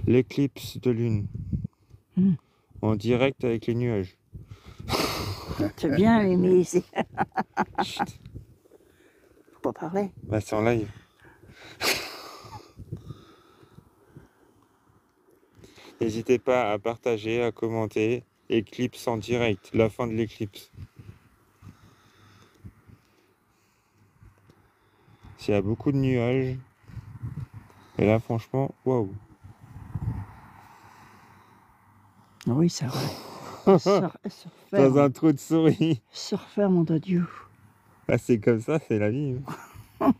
L'éclipse de lune. En direct avec les nuages. C'est bien, Mimi, ici. Chut. Faut pas parler. Bah, c'est en live. N'hésitez pas à partager, à commenter. Éclipse en direct, la fin de l'éclipse. S'il y a beaucoup de nuages. Et là, franchement, waouh. Oui, c'est vrai. Dans un trou de souris. Surfer, mon Dieu. Ah, c'est comme ça, c'est la vie. Ouais.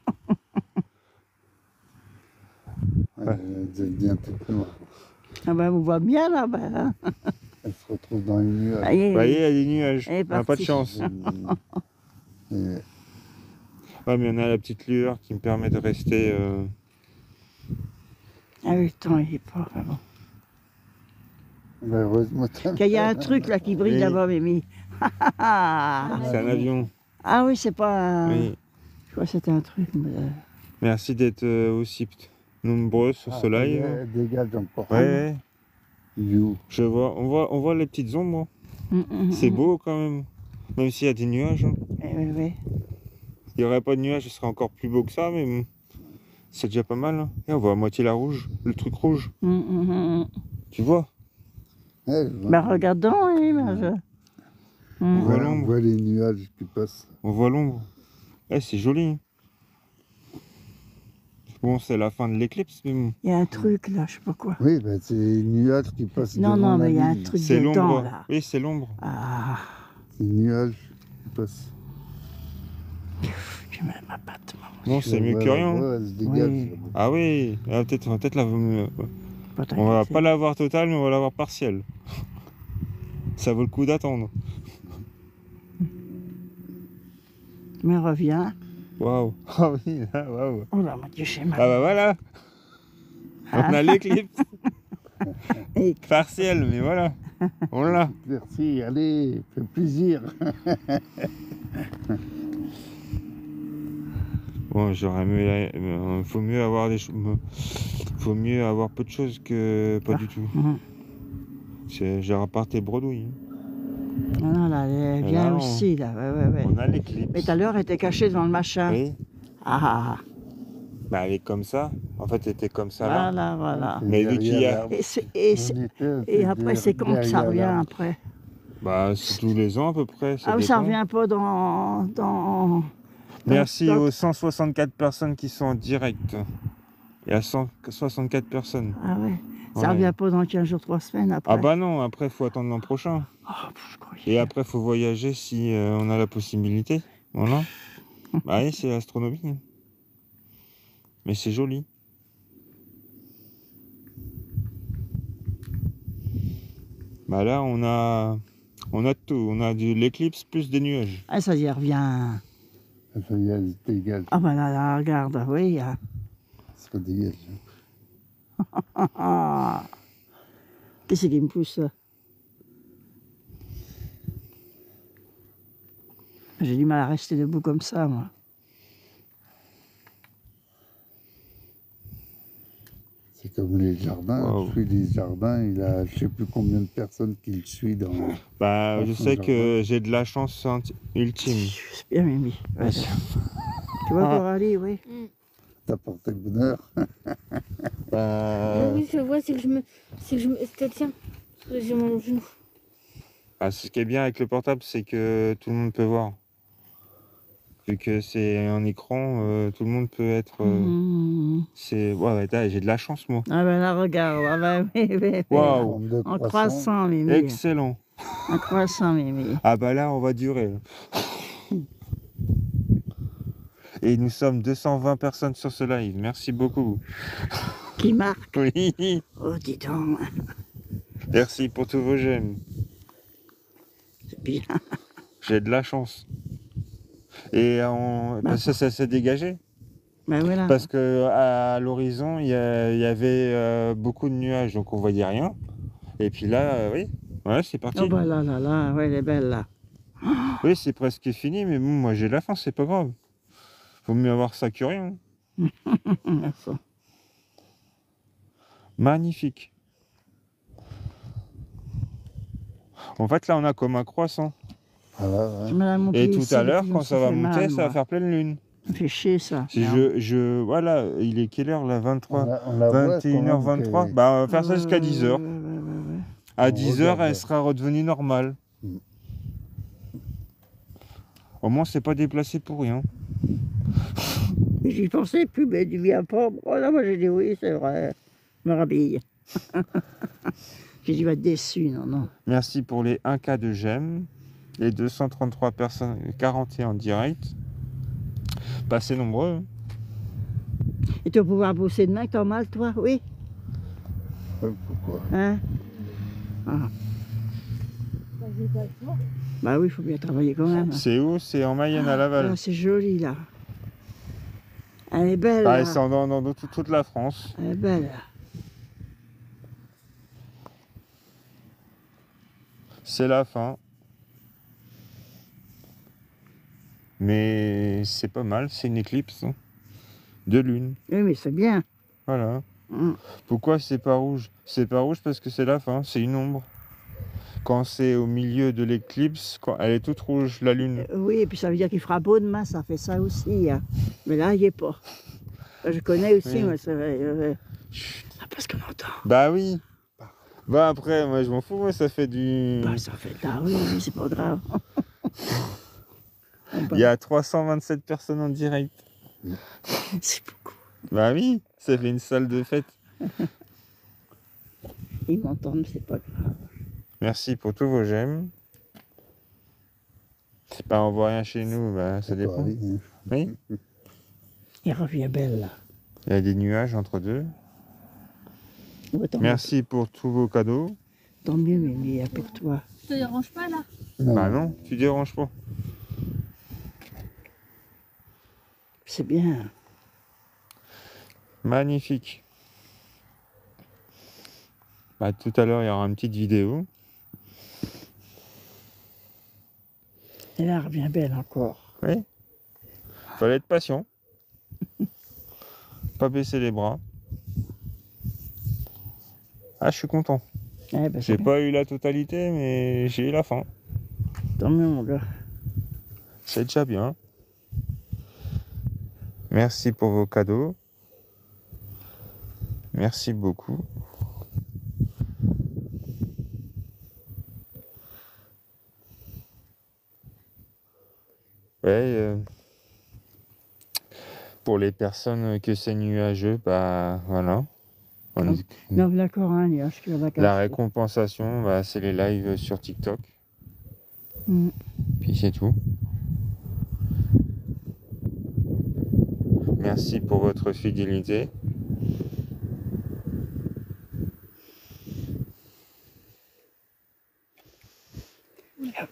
Elle devient toute noire. Ah ben, on voit bien là-bas. Hein. Elle se retrouve dans les nuages. Vous voyez, il y a des nuages. Elle est On n'a pas de partie. chance. Et Ouais, mais on a la petite lueur qui me permet de rester... Ah oui, le temps, il est pas vraiment. ben, heureusement, Il y a un truc là qui brille Oui. là-bas, Mimi. C'est un avion. Ah oui, c'est pas un... Oui. Je crois que c'était un truc. Mais... Merci d'être aussi nombreux sur ce live. Elle dégage encore. Ouais, You. je vois. On voit les petites ombres. C'est beau quand même. Même s'il y a des nuages. Hein. Oui. Il n'y aurait pas de nuages, ce serait encore plus beau que ça, mais bon, c'est déjà pas mal. Hein. Et on voit à moitié la rouge, le truc rouge. Tu vois? Bah regarde donc, oui, On voit On l'ombre. voit les nuages qui passent. On voit l'ombre. Eh, c'est joli. Hein. Bon, c'est la fin de l'éclipse, mais bon. Il y a un truc là, je sais pas quoi. Oui, ben, c'est les nuages qui passent Non, devant non, la mais il y a un ville. truc C'est dedans l'ombre. là. Oui, c'est l'ombre. Ah, C'est les nuages qui passent. j'ai mal à ma patte, maman. Bon, c'est mieux que rien. Ouais, elle se dégage. Oui. Ah oui, ah, peut-être on va peut-être la... Pas On va t'inquiéter. pas l'avoir totale, mais on va l'avoir partielle. Ça vaut le coup d'attendre. Mais reviens. Waouh. Ah oui, là, waouh. Oh là, mon Dieu, j'ai mal. Ah bah voilà. On a l'éclipse. Et- Partielle, mais voilà. On l'a. Merci, allez, fait plaisir. Bon, j'aurais mieux... faut mieux avoir des choses... Faut mieux avoir peu de choses que pas du tout. J'ai rapporté bredouille. Non, non, là, elle vient Là, on- aussi, là. Ouais. On a l'éclipse. Mais tout à l'heure, elle était cachée devant le machin. Oui. Ah, Bah elle est comme ça. En fait, elle était comme ça là. voilà. Mais vu qu'il y a... Et après, c'est quand que ça revient après. Bah c'est tous les ans à peu près. Ah oui, ça dépend. revient pas dans Merci dans- aux 164 personnes qui sont en direct. Il y a 164 personnes. Ah ouais. Ça Ouais. revient pas dans 15 jours, 3 semaines après. Ah bah non, après il faut attendre l'an prochain. Oh, je croyais. Et après il faut voyager si on a la possibilité. Voilà. Bah oui, c'est l'astronomie. Hein. Mais c'est joli. Bah là on a tout. On a de l'éclipse plus des nuages. Ah, ça y est, revient. Ça y est, elle se dégage. Ah ben là, regarde, oui. Hein. Ça se dégage. Qu'est-ce qui me pousse là? J'ai du mal à rester debout comme ça, moi. C'est comme les jardins. Wow. Je suis des jardins. Il a je sais plus combien de personnes qui le suivent dans. Bah Dans je son sais jardin. que j'ai de la chance ultime. C'est bien, Mimi. Ouais, tu vois, Coralie, oui. T'as porté le bonheur. Bah, Oui, je vois, c'est que je me. Tiens, j'ai mon genou. ah, ce qui est bien avec le portable, c'est que tout le monde peut voir. Vu que c'est un écran, tout le monde peut être. C'est ouais, j'ai de la chance moi. Ah ben là, regarde. Ah ben, oui. Waouh. Forme de En croissant. croissant, Mimi. Excellent. En croissant, Mimi. Ah bah là, on va durer. Et nous sommes 220 personnes sur ce live. Merci beaucoup. Qui marque. Oui. Oh, dis donc. Merci pour tous vos j'aime. C'est bien. J'ai de la chance. Et ça s'est dégagé. Ben voilà. Parce que à l'horizon, il y avait beaucoup de nuages, donc on voyait rien. Et puis là, oui, ouais, c'est parti. Oh, bah là, ouais, elle est belle, là. Oui, c'est presque fini, mais bon, moi j'ai la fin, c'est pas grave. Vaut mieux avoir ça que rien. Merci. Magnifique. En fait, là, on a comme un croissant. Voilà, ouais. Madame, mon Et pied tout ici, à l'heure, puis quand on ça se va fait monter, mal, ça va moi. faire pleine lune. Ça me fait chier, ça. Si Merde. voilà, il est quelle heure là? 23, On la voit quand même 21h23. que- Bah, on va faire ça jusqu'à 10h. Ouais. À On 10h, regarde. elle sera redevenue normale. Mm. Au moins, c'est pas déplacé pour rien. Et j'y pensais plus, mais tu viens pas. Oh là, moi j'ai dit oui, c'est vrai. Je me rhabille. J'ai dit, va être déçu, non. Merci pour les 1K de j'aime, les 233 personnes, 41 en direct. Passez nombreux. Et tu vas pouvoir bosser demain, que t'as mal, toi? Oui? Pourquoi? Hein? Ah. Bah, j'ai pas le choix. Bah oui, il faut bien travailler quand même. C'est où? C'est en Mayenne à Laval. Ah, c'est joli, là. Elle est belle, Ah, là. et c'est dans toute la France. Elle est belle. C'est la fin. Mais c'est pas mal, c'est une éclipse hein, de lune. Oui, mais c'est bien. Voilà. Hum. Pourquoi c'est pas rouge? C'est pas rouge parce que c'est la fin, c'est une ombre. Quand c'est au milieu de l'éclipse, quand elle est toute rouge, la lune. Oui, et puis ça veut dire qu'il fera beau demain, ça fait ça aussi. Hein. Mais là, il n'y est pas. Je connais aussi, Oui. moi, c'est vrai. Ah, parce qu'on entend. Bah oui. Bah après, moi je m'en fous, moi ça fait du... Bah, ça fait là, oui, c'est pas grave. Il y a 327 personnes en direct. C'est beaucoup. Bah oui, ça fait une salle de fête. Ils m'entendent, c'est pas grave. Merci pour tous vos j'aime. Bah on voit rien chez nous, bah ça dépend. Oui. Oui. Il revient belle, là. Il y a des nuages entre deux. Ouais, Merci pour tous vos cadeaux. Tant mieux, Mimi, pour toi. Je te dérange pas là? Bah non, tu déranges pas. C'est bien. Magnifique. Bah, tout à l'heure, il y aura une petite vidéo. Et là, elle revient belle encore. Oui. Fallait être patient. Pas baisser les bras. Ah, je suis content. Eh ben, c'est J'ai bien. pas eu la totalité, mais j'ai eu la fin. Tant mieux, mon gars. C'est déjà bien. Merci pour vos cadeaux. Merci beaucoup. Ouais, pour les personnes que c'est nuageux, bah voilà. Non, d'accord, hein, il y a ce qui va La casser. récompensation, bah, c'est les lives sur TikTok. Mm. Puis c'est tout. Merci pour votre fidélité.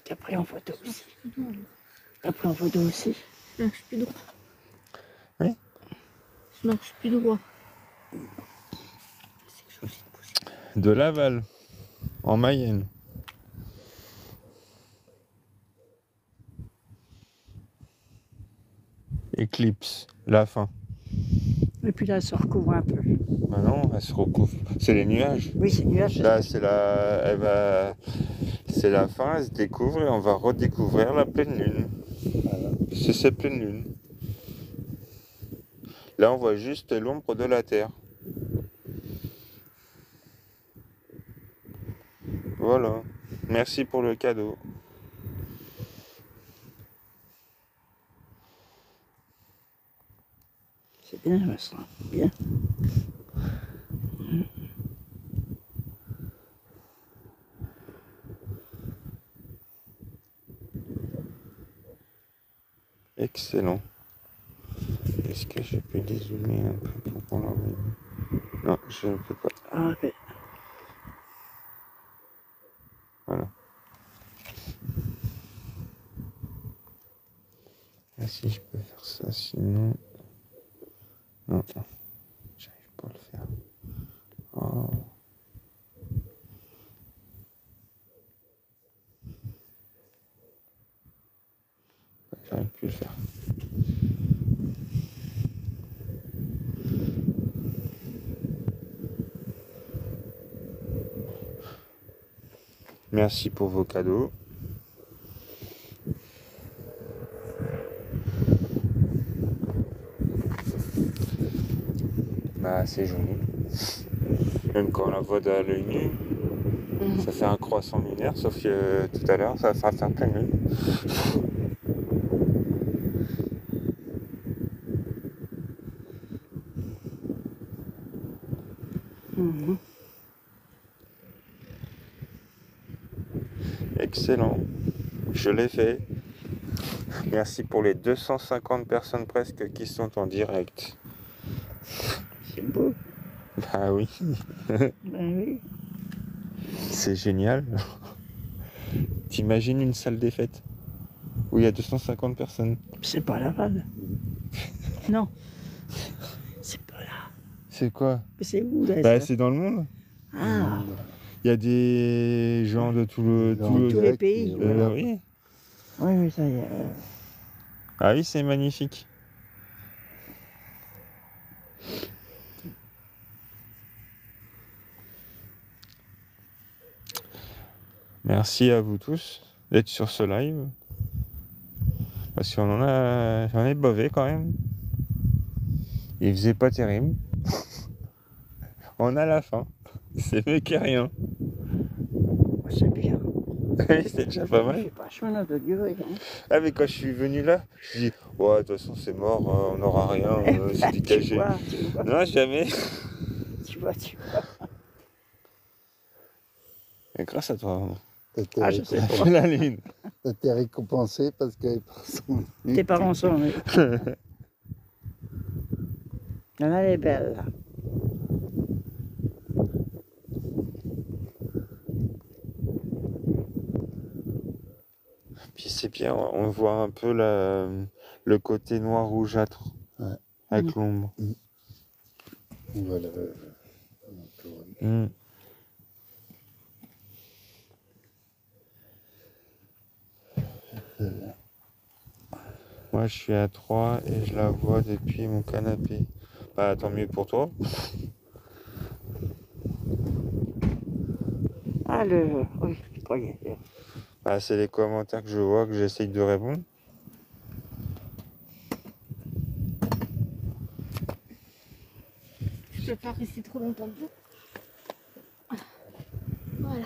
T'as pris en photo aussi. T'as pris en photo aussi. Je marche plus droit. Oui. Je marche plus droit. C'est joli de bouger. De Laval, en Mayenne. Éclipse, la fin. Et puis là, elle se recouvre un peu. Bah non, elle se recouvre. C'est les nuages. Oui, c'est nuage. Là, c'est c'est la fin, elle se découvre et on va redécouvrir la pleine lune. Voilà. C'est cette pleine lune. Là, on voit juste l'ombre de la Terre. Voilà. Merci pour le cadeau. C'est bien, Vincent. Bien. Excellent. Est-ce que je peux dézoomer un peu pour qu'on l'envoie? Non, je ne peux pas. Ah, ok. Voilà. Ah, si je peux faire ça, sinon... Non, j'arrive pas à le faire. Oh. J'arrive plus à le faire. Merci pour vos cadeaux. Bah, c'est joli. Même quand on la voit de l'œil nu, ça fait un croissant lunaire, sauf que tout à l'heure, ça va faire plein de lune. Excellent. Je l'ai fait. Merci pour les 250 personnes presque qui sont en direct. C'est beau. Bah oui, Ben oui. c'est génial. T'imagines une salle des fêtes où il y a 250 personnes. C'est pas Laval. Non. C'est pas là. C'est quoi? C'est où là Bah ça c'est dans le monde. Ah, Il y a des gens de tout le... tous les pays. Oui. Oui, ça y est. Ah oui, c'est magnifique. Merci à vous tous d'être sur ce live. Parce qu'on j'en ai bavé quand même. Il faisait pas terrible. On a la fin. C'est mieux que rien. C'est bien. Oui, c'est déjà pas mal. Je sais pas, je m'en ai de durée. Hein. Ah mais quand je suis venu là, je dis ouais, de toute façon c'est mort, on n'aura rien, c'est Tu dégagé. vois. Non, jamais. Tu vois. Et grâce à toi. Ah, je sais T'as fait la lune. T'as été récompensé parce qu'elle est Tes parents sont nés. Il y en a les belles, là. Puis c'est bien, on voit un peu le côté noir rougeâtre avec l'ombre. Voilà. Moi je suis à 3 et je la vois depuis mon canapé. Bah tant mieux pour toi. Ah, oui, je croyais. Bah, c'est les commentaires que je vois que j'essaye de répondre. Je peux pas rester trop longtemps debout. Voilà.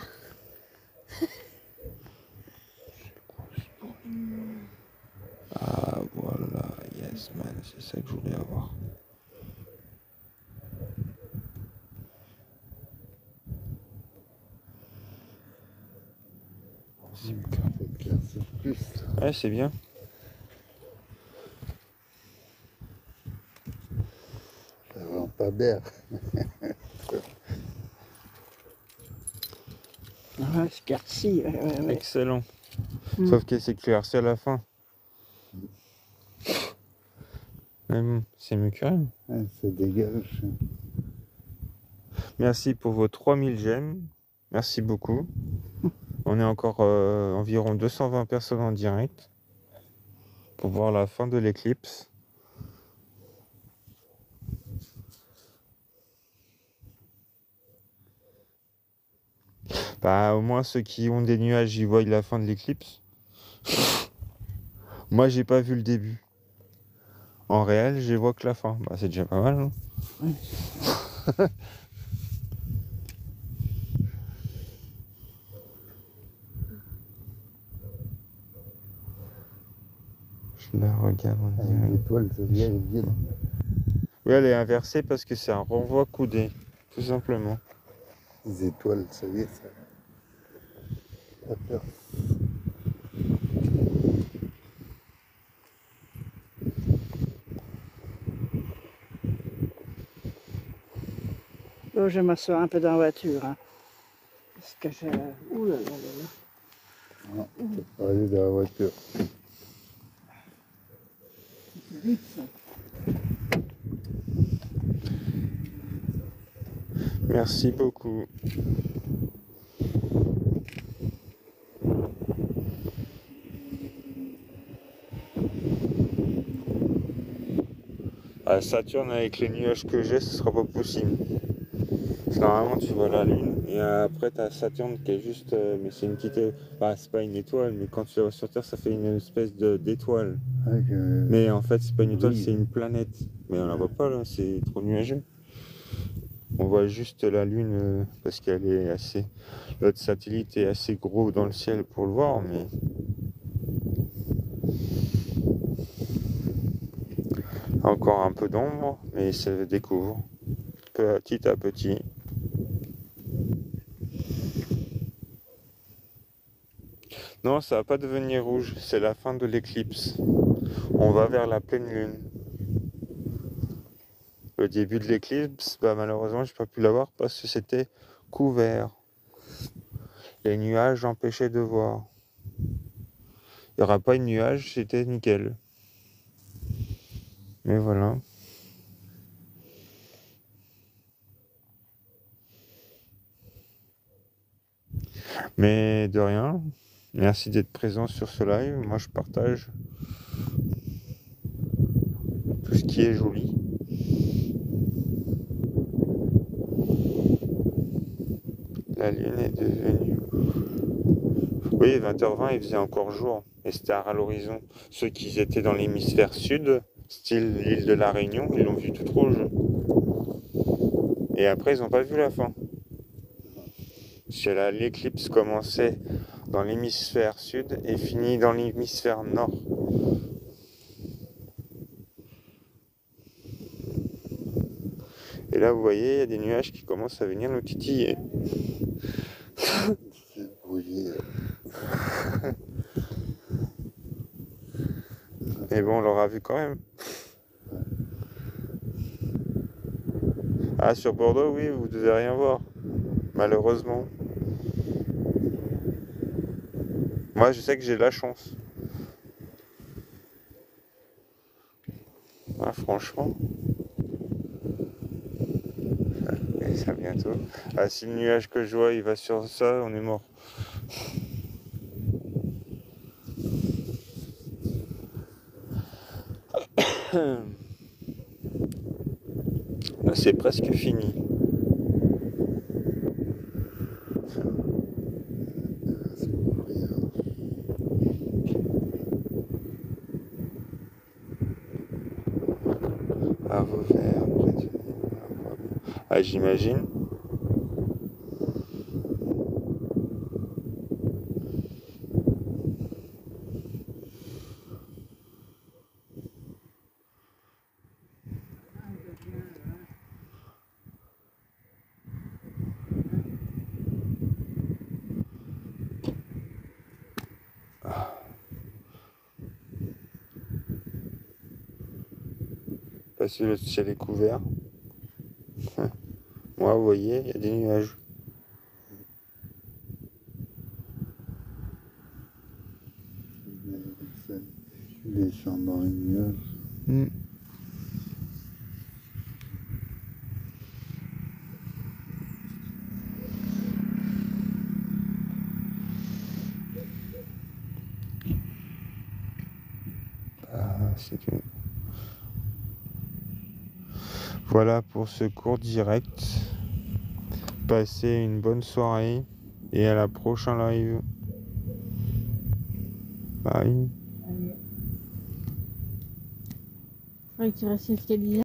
Ah voilà, yes man, c'est ça que je voulais avoir. C'est plus. Ouais, c'est bien. Ça rend pas d'air. Ah, scarci, ouais. Excellent. Sauf qu'elle s'éclaircit à la fin. Mais bon, c'est mieux que rien. Ouais, ça dégage. Merci pour vos 3000 j'aime. Merci beaucoup. On est encore environ 220 personnes en direct pour voir la fin de l'éclipse. Bah au moins ceux qui ont des nuages, ils voient la fin de l'éclipse. Moi j'ai pas vu le début. En réel, je vois que la fin. Bah c'est déjà pas mal, non? Ouais. Je la regarde en direct. Une étoile, ça vient, elle vient. Oui, elle est inversée parce que c'est un renvoi coudé, tout simplement. Les étoiles, ça y est, ça. Ça peur. Oh, je m'assois un peu dans la voiture. Hein. Parce que je... Ouh là là là. Non, tu peux aller dans la voiture. Vite, ça. Merci beaucoup. À Saturne, avec les nuages que j'ai, ce sera pas possible. Parce que normalement tu vois la Lune et après t'as Saturne qui est juste, mais c'est une petite, bah c'est pas une étoile, mais quand tu la vois sur Terre ça fait une espèce d'étoile. Mais en fait c'est pas une étoile, oui. c'est une planète. Mais on la voit pas là, c'est trop nuageux. On voit juste la Lune parce qu'elle est assez, notre satellite est assez gros dans le ciel pour le voir, mais encore un peu d'ombre, mais ça se découvre petit à petit. Non, ça va pas devenir rouge, c'est la fin de l'éclipse. On va vers la pleine lune. Le début de l'éclipse, bah malheureusement, j'ai pas pu l'avoir parce que c'était couvert. Les nuages empêchaient de voir. Il n'y aura pas de nuages, c'était nickel. Mais voilà. Mais de rien. Merci d'être présent sur ce live. Moi, je partage tout ce qui est joli. La lune est devenue... Oui, 20h20, il faisait encore jour. Et c'était à l'horizon. Ceux qui étaient dans l'hémisphère sud, style l'île de la Réunion, ils l'ont vu tout rouge. Et après, ils n'ont pas vu la fin. Parce que l'éclipse commençait dans l'hémisphère sud et finit dans l'hémisphère nord. Et là, vous voyez, il y a des nuages qui commencent à venir nous titiller. C'est brouillé. Mais bon, on l'aura vu quand même. Ah, sur Bordeaux, oui, vous devez rien voir. Malheureusement. Moi, je sais que j'ai de la chance. Ah, franchement. Et ça bientôt. Ah, si le nuage que je vois, il va sur ça, on est mort. Là, c'est presque fini. À refaire. Ah, j'imagine. Parce que le ciel est couvert. Moi, vous voyez, il y a des nuages. Les champs dans les nuages. C'est tout. Voilà pour ce court direct. Passez une bonne soirée et à la prochaine live. Bye. Ouais, qui reste fiscalisé.